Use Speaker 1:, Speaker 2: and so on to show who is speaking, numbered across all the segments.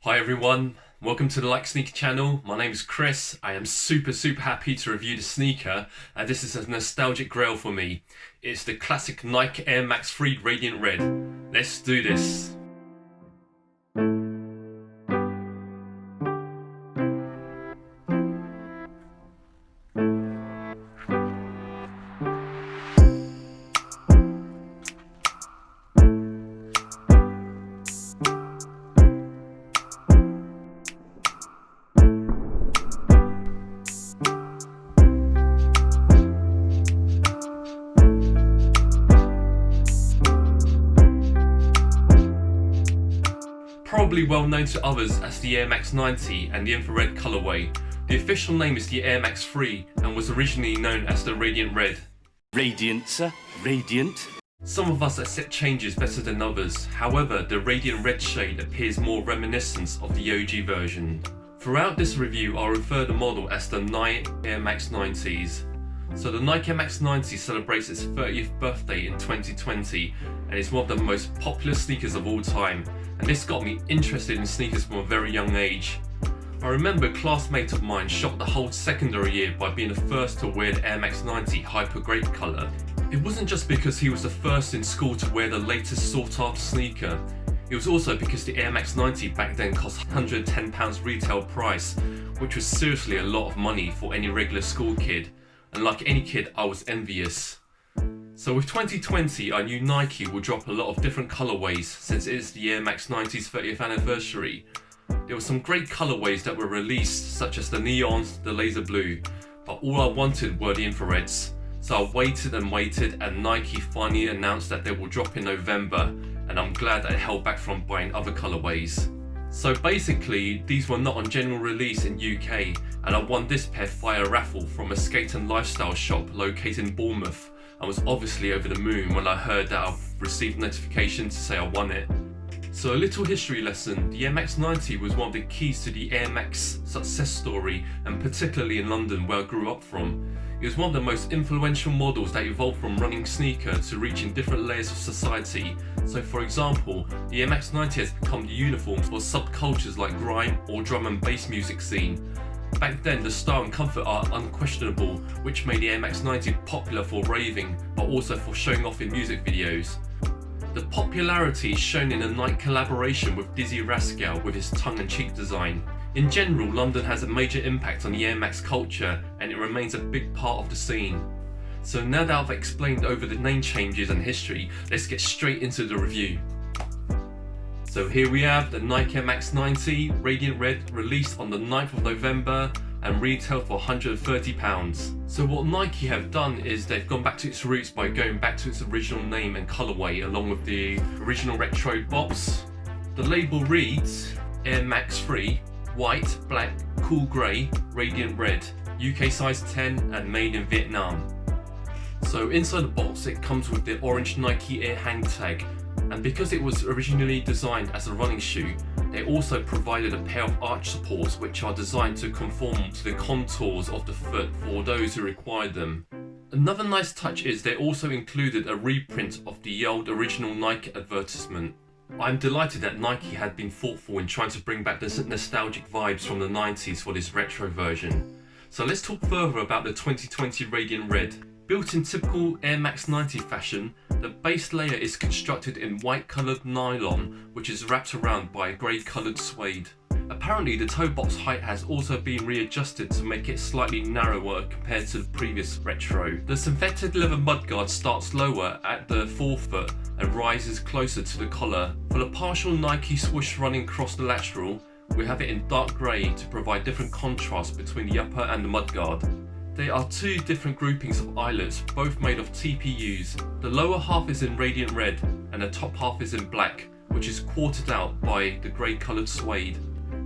Speaker 1: Hi everyone, welcome to the Like Sneaker channel. My name is Chris. I am super happy to review the sneaker, and this is a nostalgic grail for me. It's the classic Nike Air Max 3 Radiant Red. Let's do this. Probably well known to others as the Air Max 90 and the infrared colorway. The official name is the Air Max 3 and was originally known as the Radiant Red.
Speaker 2: Radiant, sir. Radiant.
Speaker 1: Some of us accept changes better than others. However, the Radiant Red shade appears more reminiscent of the OG version. Throughout this review, I'll refer to the model as the Nike Air Max 90s. So the Nike Air Max 90 celebrates its 30th birthday in 2020 and is one of the most popular sneakers of all time. And this got me interested in sneakers from a very young age. I remember a classmate of mine shocked the whole secondary year by being the first to wear the Air Max 90 Hyper Grape colour. It wasn't just because he was the first in school to wear the latest sought after sneaker. It was also because the Air Max 90 back then cost £110 retail price, which was seriously a lot of money for any regular school kid. And like any kid, I was envious. So with 2020, I knew Nike would drop a lot of different colorways since it is the Air Max 90's 30th anniversary. There were some great colorways that were released, such as the neons, the laser blue, but all I wanted were the infrareds. So I waited and Nike finally announced that they will drop in November, and I'm glad I held back from buying other colorways. So basically, these were not on general release in UK, and I won this pair via a raffle from a skate and lifestyle shop located in Bournemouth. I was obviously over the moon when I heard that I've received notification to say I won it. So a little history lesson, the Air Max 90 was one of the keys to the Air Max success story, and particularly in London where I grew up from. It was one of the most influential models that evolved from running sneaker to reaching different layers of society. So for example, the Air Max 90 has become the uniform for subcultures like grime or drum and bass music scene. Back then, the style and comfort are unquestionable, which made the Air Max 90 popular for raving, but also for showing off in music videos. The popularity is shown in a Nike collaboration with Dizzy Rascal with his tongue-in-cheek design. In general, London has a major impact on the Air Max culture, and it remains a big part of the scene. So now that I've explained over the name changes and history, let's get straight into the review. So here we have the Nike Air Max 90 Radiant Red, released on the 9th of November and retailed for £130. So what Nike have done is they've gone back to its roots by going back to its original name and colourway along with the original retro box. The label reads Air Max 3, white, black, cool grey, radiant red, UK size 10 and made in Vietnam. So inside the box it comes with the orange Nike Air hang tag. And because it was originally designed as a running shoe, they also provided a pair of arch supports which are designed to conform to the contours of the foot for those who require them. Another nice touch is they also included a reprint of the old original Nike advertisement. I'm delighted that Nike had been thoughtful in trying to bring back the nostalgic vibes from the 90s for this retro version. So let's talk further about the 2020 Radiant Red. Built in typical Air Max 90 fashion, the base layer is constructed in white coloured nylon which is wrapped around by grey coloured suede. Apparently the toe box height has also been readjusted to make it slightly narrower compared to the previous retro. The synthetic leather mudguard starts lower at the forefoot and rises closer to the collar. For the partial Nike swoosh running across the lateral, we have it in dark grey to provide different contrast between the upper and the mudguard. There are two different groupings of eyelets, both made of TPUs. The lower half is in radiant red and the top half is in black, which is quartered out by the grey coloured suede.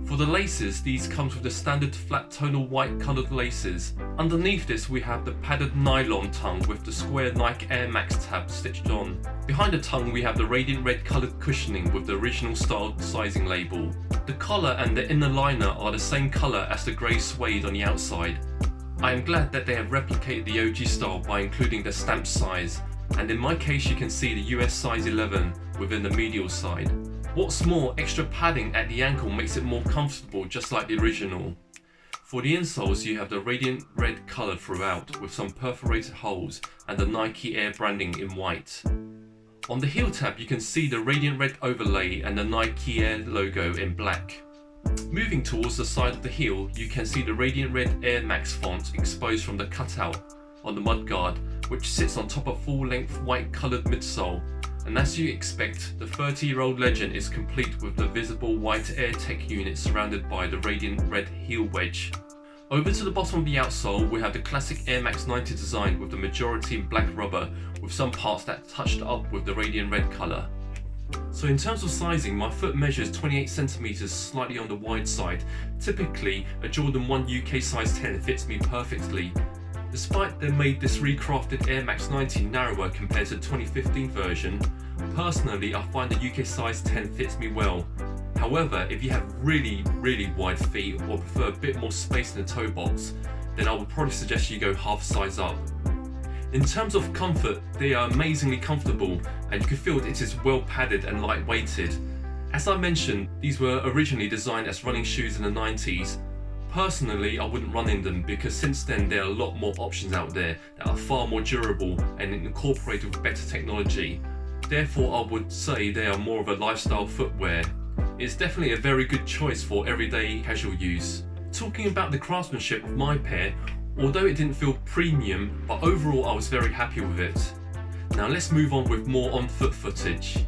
Speaker 1: For the laces, these comes with the standard flat tonal white coloured laces. Underneath this we have the padded nylon tongue with the square Nike Air Max tab stitched on. Behind the tongue we have the radiant red coloured cushioning with the original style sizing label. The collar and the inner liner are the same colour as the grey suede on the outside. I am glad that they have replicated the OG style by including the stamp size, and in my case you can see the US size 11 within the medial side. What's more, extra padding at the ankle makes it more comfortable, just like the original. For the insoles, you have the radiant red colour throughout, with some perforated holes and the Nike Air branding in white. On the heel tab, you can see the radiant red overlay and the Nike Air logo in black. Moving towards the side of the heel, you can see the radiant red Air Max font exposed from the cutout on the mudguard, which sits on top of full-length white coloured midsole. And as you expect, the 30-year-old legend is complete with the visible white AirTech unit surrounded by the radiant red heel wedge. Over to the bottom of the outsole, we have the classic Air Max 90 design with the majority in black rubber, with some parts that touched up with the radiant red colour. So in terms of sizing, my foot measures 28 cm, slightly on the wide side. Typically, a Jordan 1 UK size 10 fits me perfectly. Despite they made this recrafted Air Max 90 narrower compared to the 2015 version, personally I find the UK size 10 fits me well. However, if you have really wide feet or prefer a bit more space in the toe box, then I would probably suggest you go half size up. In terms of comfort, they are amazingly comfortable and you can feel it is well padded and lightweighted. As I mentioned, these were originally designed as running shoes in the 90s. Personally, I wouldn't run in them because since then there are a lot more options out there that are far more durable and incorporated with better technology. Therefore, I would say they are more of a lifestyle footwear. It's definitely a very good choice for everyday casual use. Talking about the craftsmanship of my pair, although it didn't feel premium, but overall I was very happy with it. Now let's move on with more on-foot footage.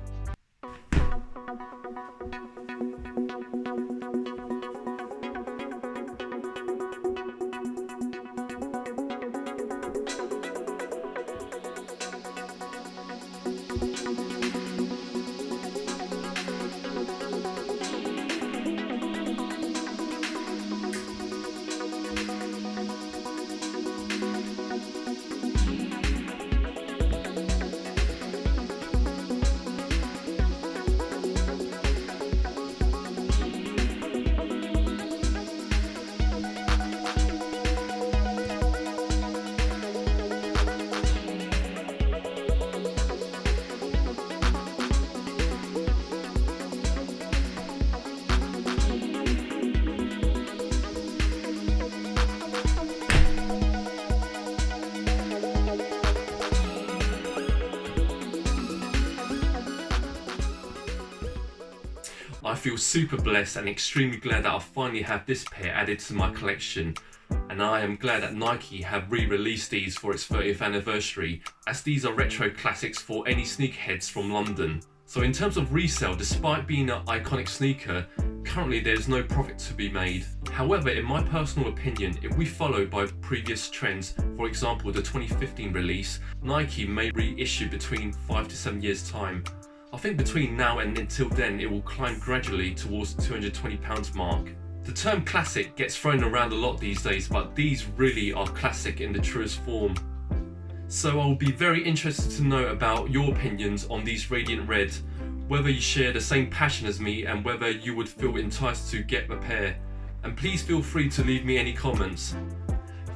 Speaker 1: I feel super blessed and extremely glad that I finally have this pair added to my collection, and I am glad that Nike have re-released these for its 30th anniversary, as these are retro classics for any sneakerheads from London. So in terms of resale, despite being an iconic sneaker, currently there's no profit to be made. However, in my personal opinion, if we follow by previous trends, for example the 2015 release, Nike may reissue between 5 to 7 years time. I think between now and until then it will climb gradually towards the £220 mark. The term classic gets thrown around a lot these days, but these really are classic in the truest form. So I will be very interested to know about your opinions on these Radiant Red, whether you share the same passion as me and whether you would feel enticed to get a pair. And please feel free to leave me any comments.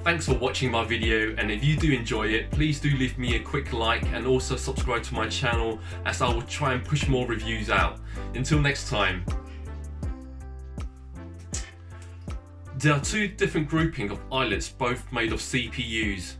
Speaker 1: Thanks for watching my video, and if you do enjoy it, please do leave me a quick like and also subscribe to my channel, as I will try and push more reviews out. Until next time. There are two different groupings of eyelets, both made of CPUs.